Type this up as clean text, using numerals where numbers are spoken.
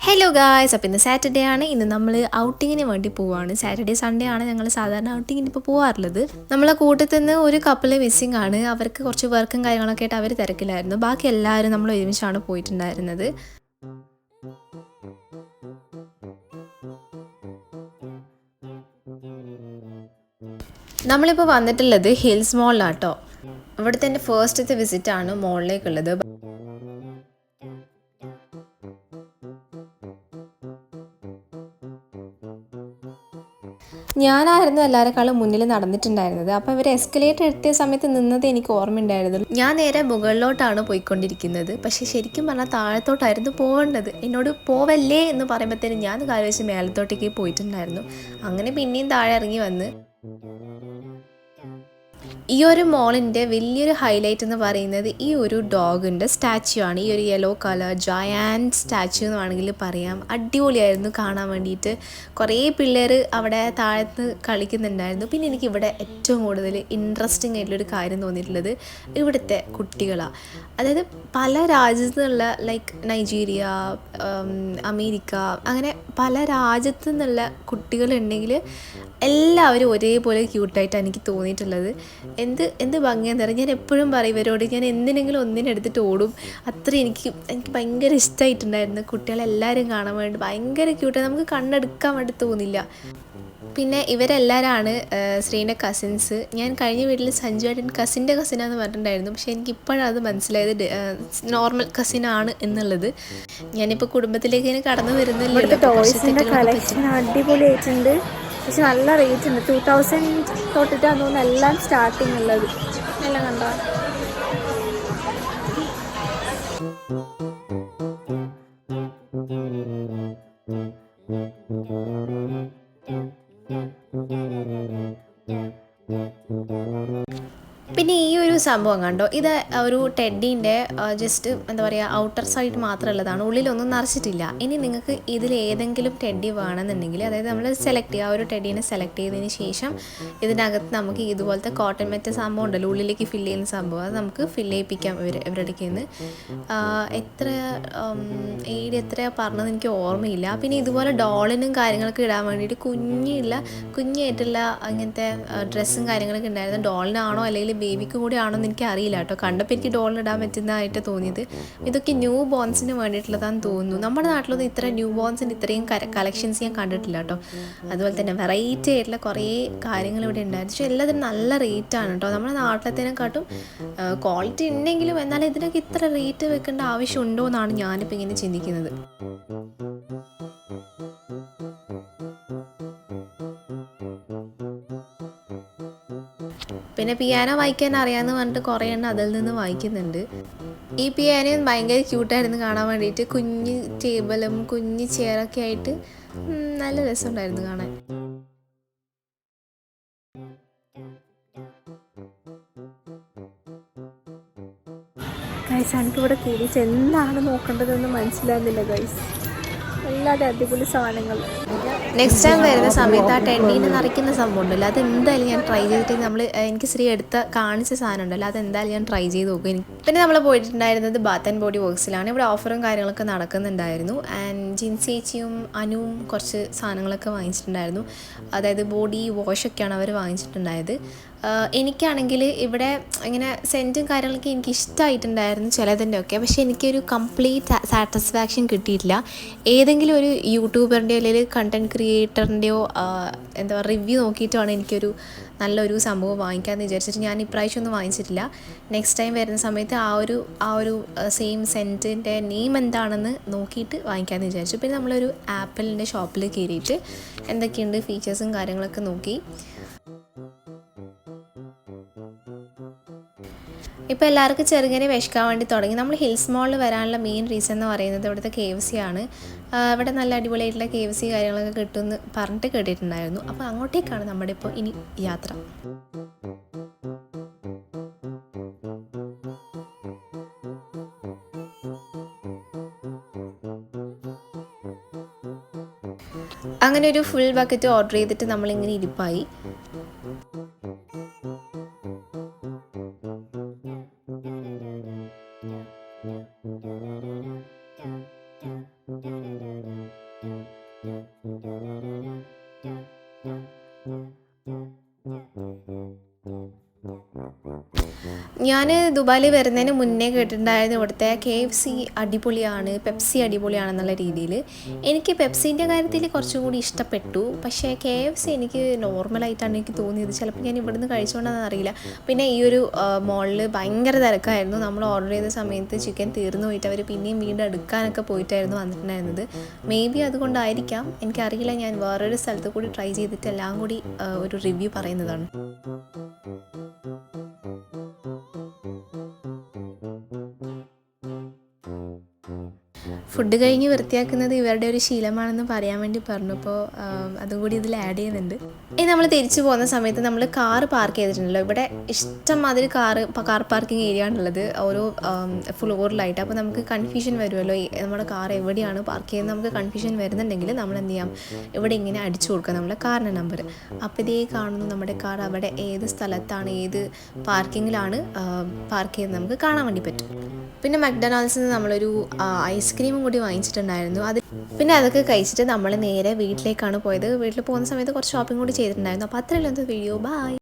Hello guys, അപ്പോൾ ഇന്ന് Saturday ആണ്. ഇന്ന് നമ്മൾ ഔട്ടിങ്ങിന് വേണ്ടി പോവുകയാണ്. സാറ്റർഡേ സൺഡേ ആണ് ഞങ്ങൾ സാധാരണ ഔട്ടിങ്ങിന് ഇപ്പോൾ പോകാറുള്ളത്. നമ്മളെ കൂട്ടത്തിൽ നിന്ന് ഒരു കപ്പിൾ മിസ്സിംഗ് ആണ്. അവർക്ക് കുറച്ച് വർക്കും കാര്യങ്ങളൊക്കെ ആയിട്ട് അവർ തിരക്കിലായിരുന്നു. ബാക്കി എല്ലാവരും നമ്മൾ ഒരുമിച്ചാണ് പോയിട്ടുണ്ടായിരുന്നത്. നമ്മളിപ്പോൾ വന്നിട്ടുള്ളത് ഹിൽസ് മോളിലാട്ടോ. ഇവിടുത്തെ എൻ്റെ ഫസ്റ്റത്തെ വിസിറ്റാണ് മോളിലേക്കുള്ളത്. ഞാനായിരുന്നു എല്ലാവരെക്കാളും മുന്നിൽ നടന്നിട്ടുണ്ടായിരുന്നത്. അപ്പോൾ ഇവർ എസ്കലേറ്റർ എത്തിയ സമയത്ത് നിന്നത് എനിക്ക് ഓർമ്മയുണ്ടായിരുന്നു. ഞാൻ നേരെ മുകളിലോട്ടാണ് പോയിക്കൊണ്ടിരിക്കുന്നത്. പക്ഷേ ശരിക്കും പറഞ്ഞാൽ താഴത്തോട്ടായിരുന്നു പോകേണ്ടത്. എന്നോട് പോവല്ലേ എന്ന് പറയുമ്പോഴത്തേനും ഞാൻ കാര്യം വെച്ച് മേലത്തോട്ടേക്ക് പോയിട്ടുണ്ടായിരുന്നു. അങ്ങനെ പിന്നെയും താഴെ ഇറങ്ങി വന്ന് ഈ ഒരു മോളിൻ്റെ വലിയൊരു ഹൈലൈറ്റ് എന്ന് പറയുന്നത് ഈ ഒരു ഡോഗിൻ്റെ സ്റ്റാച്യു ആണ്. ഈ ഒരു യെല്ലോ കളർ ജയൻറ്റ് സ്റ്റാച്യു എന്ന് വേണമെങ്കിൽ പറയാം. അടിപൊളിയായിരുന്നു കാണാൻ വേണ്ടിയിട്ട്. കുറേ പിള്ളേർ അവിടെ താഴത്ത് കളിക്കുന്നുണ്ടായിരുന്നു. പിന്നെ എനിക്കിവിടെ ഏറ്റവും കൂടുതൽ ഇൻട്രസ്റ്റിംഗ് ആയിട്ടുള്ളൊരു കാര്യം തോന്നിയിട്ടുള്ളത് ഇവിടുത്തെ കുട്ടികളാണ്. അതായത് പല രാജ്യത്തു നിന്നുള്ള ലൈക്ക് നൈജീരിയ, അമേരിക്ക, അങ്ങനെ പല രാജ്യത്തു നിന്നുള്ള കുട്ടികളുണ്ടെങ്കിൽ എല്ലാവരും ഒരേപോലെ ക്യൂട്ടായിട്ടാണ് എനിക്ക് തോന്നിയിട്ടുള്ളത്. എന്ത് ഭംഗിയാന്ന് പറയാം. ഞാൻ എപ്പോഴും പറയും ഇവരോട്, ഞാൻ എന്തിനെങ്കിലും ഒന്നിനെടുത്തിട്ട് ഓടും. അത്ര എനിക്ക് ഭയങ്കര ഇഷ്ടമായിട്ടുണ്ടായിരുന്നു. കുട്ടികളെല്ലാവരും കാണാൻ വേണ്ടി ഭയങ്കര ക്യൂട്ടാണ്. നമുക്ക് കണ്ണെടുക്കാൻ വേണ്ടി തോന്നില്ല. പിന്നെ ഇവരെല്ലാവരാണ് ശ്രീൻ്റെ കസിൻസ്. ഞാൻ കഴിഞ്ഞ വീട്ടിൽ സഞ്ജുവായിട്ട് കസിൻ്റെ കസിനാന്ന് പറഞ്ഞിട്ടുണ്ടായിരുന്നു. പക്ഷേ എനിക്കിപ്പോഴാണ് അത് മനസ്സിലായത് നോർമൽ കസിനാണ് എന്നുള്ളത്. ഞാനിപ്പോൾ കുടുംബത്തിലേക്ക് ഇങ്ങനെ കടന്നു വരുന്നില്ലല്ലോ. കളക്ഷൻ അടിപൊളിയായിട്ടുണ്ട്. പക്ഷെ നല്ല റേറ്റ് ഉണ്ട്. 2000 തൊട്ടിട്ടാണ് തോന്നുന്നു എല്ലാം സ്റ്റാർട്ടിങ് ഉള്ളത്. എല്ലാം കണ്ടോ? പിന്നെ ഈ ഒരു സംഭവം കണ്ടോ, ഇത് ഒരു ടെഡീൻ്റെ ജസ്റ്റ് എന്താ പറയുക ഔട്ടർ സൈഡ് മാത്രമുള്ളതാണ്, ഉള്ളിലൊന്നും നിറച്ചിട്ടില്ല. ഇനി നിങ്ങൾക്ക് ഇതിൽ ഏതെങ്കിലും ടെഡി വേണമെന്നുണ്ടെങ്കിൽ, അതായത് നമ്മൾ സെലക്ട് ചെയ്യുക, ആ ഒരു ടെഡീനെ സെലക്ട് ചെയ്തതിന് ശേഷം ഇതിനകത്ത് നമുക്ക് ഇതുപോലത്തെ കോട്ടൺ മെറ്റ സംഭവം ഉണ്ടല്ലോ, ഉള്ളിലേക്ക് ഫില്ല് ചെയ്യുന്ന സംഭവം, അത് നമുക്ക് ഫില്ല് ചെയ്യിപ്പിക്കാം ഇവരുടെ നിന്ന്. എത്ര എത്രയാണ് പറഞ്ഞത് എനിക്ക് ഓർമ്മയില്ല. പിന്നെ ഇതുപോലെ ഡോളിനും കാര്യങ്ങളൊക്കെ ഇടാൻ വേണ്ടിയിട്ട് കുഞ്ഞായിട്ടുള്ള അങ്ങനത്തെ ഡ്രസ്സും കാര്യങ്ങളൊക്കെ ഉണ്ടായിരുന്നു. ഡോളിനാണോ അല്ലെങ്കിൽ ബേബിക്ക് കൂടി ആണോ എന്ന് എനിക്ക് അറിയില്ല കേട്ടോ. കണ്ടപ്പോൾ എനിക്ക് ഡോളിനിടാൻ പറ്റുന്നതായിട്ട് തോന്നിയത്. ഇതൊക്കെ ന്യൂ ബോൺസിന് വേണ്ടിയിട്ടുള്ളതാണെന്ന് തോന്നുന്നു. നമ്മുടെ നാട്ടിലൊന്നും ഇത്ര ന്യൂ ബോൺസിന് ഇത്രയും കളക്ഷൻസ് ഞാൻ കണ്ടിട്ടില്ല കേട്ടോ. അതുപോലെ തന്നെ വെറൈറ്റി ആയിട്ടുള്ള കുറേ കാര്യങ്ങൾ ഇവിടെ ഉണ്ടായിരുന്നു. പക്ഷേ എല്ലാത്തിനും നല്ല റേറ്റാണ് കേട്ടോ. നമ്മുടെ നാട്ടിലത്തേനെക്കാട്ടും ക്വാളിറ്റി ഉണ്ടെങ്കിലും എന്നാലും ഇതിനൊക്കെ ഇത്ര റേറ്റ് വെക്കേണ്ട ആവശ്യമുണ്ടോ എന്നാണ് ഞാനിപ്പോൾ ഇങ്ങനെ ചിന്തിക്കുന്നത്. പിന്നെ പിയാനോ വായിക്കാൻ അറിയാമെന്ന് പറഞ്ഞിട്ട് കുറേ എണ്ണം അതിൽ നിന്ന് വായിക്കുന്നുണ്ട്. ഈ പിയാനോയും ഭയങ്കര ക്യൂട്ടായിരുന്നു കാണാൻ വേണ്ടിയിട്ട്. കുഞ്ഞ് ടേബിളും കുഞ്ഞ് ചെയറൊക്കെ ആയിട്ട് നല്ല രസമുണ്ടായിരുന്നു കാണാൻ. ഗൈസ്, എനിക്കിവിടെ തിരിച്ച് എന്താണ് നോക്കേണ്ടതെന്ന് മനസ്സിലാകുന്നില്ല ഗൈസ്. എല്ലാവരും അടിപൊളി സാധനങ്ങൾ. നെക്സ്റ്റ് ടൈം വരുന്ന സമയത്ത് ആ ടെഡീനെ നിറയ്ക്കുന്ന സംഭവം ഉണ്ടല്ലോ, അതെന്തായാലും ഞാൻ ട്രൈ ചെയ്തിട്ട് എനിക്ക് ശ്രീ കാണിച്ച സാധനം ഉണ്ടല്ലോ, അതെന്തായാലും ഞാൻ ട്രൈ ചെയ്ത് നോക്കും. പിന്നെ നമ്മൾ പോയിട്ടുണ്ടായിരുന്നത് ബാത്ത് ആൻഡ് ബോഡി വർക്ക്സിലാണ്. ഇവിടെ ഓഫറും കാര്യങ്ങളൊക്കെ നടക്കുന്നുണ്ടായിരുന്നു. ആൻഡ് ജിൻസേച്ചിയും അനുവും കുറച്ച് സാധനങ്ങളൊക്കെ വാങ്ങിച്ചിട്ടുണ്ടായിരുന്നു. അതായത് ബോഡി വാഷൊക്കെയാണ് അവർ വാങ്ങിച്ചിട്ടുണ്ടായത്. എനിക്കാണെങ്കിൽ ഇവിടെ ഇങ്ങനെ സെൻറ്റും കാര്യങ്ങളൊക്കെ എനിക്ക് ഇഷ്ടമായിട്ടുണ്ടായിരുന്നു ചിലതിൻ്റെ ഒക്കെ. പക്ഷേ എനിക്കൊരു കംപ്ലീറ്റ് സാറ്റിസ്ഫാക്ഷൻ കിട്ടിയിട്ടില്ല. ഏതെങ്കിലും ഒരു യൂട്യൂബറിൻ്റെയോ അല്ലെങ്കിൽ കണ്ടൻറ് ക്രിയേറ്ററിൻ്റെയോ എന്താ പറയുക റിവ്യൂ നോക്കിയിട്ടാണ് എനിക്കൊരു നല്ലൊരു സംഭവം വാങ്ങിക്കാമെന്ന് വിചാരിച്ചിട്ട് ഞാൻ ഇപ്രാവശ്യം ഒന്നും വാങ്ങിച്ചിട്ടില്ല. നെക്സ്റ്റ് ടൈം വരുന്ന സമയത്ത് ആ ഒരു സെയിം സെൻറ്റിൻ്റെ നെയിം എന്താണെന്ന് നോക്കിയിട്ട് വാങ്ങിക്കാമെന്ന് വിചാരിച്ചു. പിന്നെ നമ്മളൊരു ആപ്പിളിൻ്റെ ഷോപ്പിൽ കയറിയിട്ട് എന്തൊക്കെയുണ്ട് ഫീച്ചേഴ്സും കാര്യങ്ങളൊക്കെ നോക്കി. ഇപ്പോൾ എല്ലാവർക്കും ചെറുങ്ങനെ വിശക്കാൻ വേണ്ടി തുടങ്ങി. നമ്മൾ ഹിൽസ് മോളിൽ വരാനുള്ള മെയിൻ റീസൺ എന്ന് പറയുന്നത് ഇവിടുത്തെ KFC ആണ്. ഇവിടെ നല്ല അടിപൊളിയായിട്ടുള്ള KFC കാര്യങ്ങളൊക്കെ കിട്ടുമെന്ന് പറഞ്ഞിട്ട് കേട്ടിട്ടുണ്ടായിരുന്നു. അപ്പോൾ അങ്ങോട്ടേക്കാണ് നമ്മുടെ ഇപ്പോൾ ഇനി യാത്ര. അങ്ങനെ ഒരു ഫുൾ ബക്കറ്റ് ഓർഡർ ചെയ്തിട്ട് നമ്മളിങ്ങനെ ഇരിപ്പായി. ഞാൻ ദുബായിൽ വരുന്നതിന് മുന്നേ കേട്ടിട്ടുണ്ടായിരുന്നു ഇവിടുത്തെ KFC അടിപൊളിയാണ്, പെപ്സി അടിപൊളിയാണെന്നുള്ള രീതിയിൽ. എനിക്ക് പെപ്സിൻ്റെ കാര്യത്തിൽ കുറച്ചും കൂടി ഇഷ്ടപ്പെട്ടു. പക്ഷേ KFC എനിക്ക് നോർമലായിട്ടാണ് എനിക്ക് തോന്നിയത്. ചിലപ്പോൾ ഞാൻ ഇവിടുന്ന് കഴിച്ചുകൊണ്ടാണെന്ന് അറിയില്ല. പിന്നെ ഈ ഒരു മോളിൽ ഭയങ്കര തിരക്കായിരുന്നു. നമ്മൾ ഓർഡർ ചെയ്ത സമയത്ത് ചിക്കൻ തീർന്നു പോയിട്ട് അവർ പിന്നെയും വീണ്ടും എടുക്കാനൊക്കെ പോയിട്ടായിരുന്നു വന്നിട്ടുണ്ടായിരുന്നത്. മേ ബി അതുകൊണ്ടായിരിക്കാം, എനിക്കറിയില്ല. ഞാൻ വേറൊരു സ്ഥലത്ത് കൂടി ട്രൈ ചെയ്തിട്ട് എല്ലാം കൂടി ഒരു റിവ്യൂ പറയുന്നതാണ്. ഫുഡ് കഴിഞ്ഞ് വൃത്തിയാക്കുന്നത് ഇവരുടെ ഒരു ശീലമാണെന്ന് പറയാൻ വേണ്ടി പറഞ്ഞപ്പോൾ അതും കൂടി ഇതിൽ ആഡ് ചെയ്യുന്നുണ്ട്. ഇനി നമ്മൾ തിരിച്ചു പോകുന്ന സമയത്ത് നമ്മൾ കാർ പാർക്ക് ചെയ്തിട്ടുണ്ടല്ലോ. ഇവിടെ ഇഷ്ടംമാതിരി കാർ പാർക്കിംഗ് ഏരിയ ആണുള്ളത് ഓരോ ഫ്ലോറിലായിട്ട്. അപ്പോൾ നമുക്ക് കൺഫ്യൂഷൻ വരുമല്ലോ, നമ്മുടെ കാർ എവിടെയാണ് പാർക്ക് ചെയ്യുന്നത് നമുക്ക് കൺഫ്യൂഷൻ വരുന്നുണ്ടെങ്കിൽ നമ്മൾ എന്ത് ചെയ്യാം, ഇവിടെ ഇങ്ങനെ അടിച്ചു കൊടുക്കുക നമ്മളെ കാറിൻ്റെ നമ്പർ. അപ്പോൾ ഇതേ കാണുന്നു നമ്മുടെ കാർ അവിടെ ഏത് സ്ഥലത്താണ്, ഏത് പാർക്കിങ്ങിലാണ് പാർക്ക് ചെയ്യുന്നത് നമുക്ക് കാണാൻ വേണ്ടി പറ്റും. പിന്നെ മക്ഡൊണാൾഡ്സിൽ നിന്ന് നമ്മളൊരു ഐസ്ക്രീമും കൂടി വാങ്ങിച്ചിട്ടുണ്ടായിരുന്നു. പിന്നെ അതൊക്കെ കഴിച്ചിട്ട് നമ്മൾ നേരെ വീട്ടിലേക്കാണ് പോയത്. വീട്ടിൽ പോകുന്ന സമയത്ത് കുറച്ച് ഷോപ്പിംഗ് കൂടി ചെയ്തിട്ടുണ്ടായിരുന്നു. അപ്പോൾ അത്രയുള്ള വീഡിയോ. ബൈ.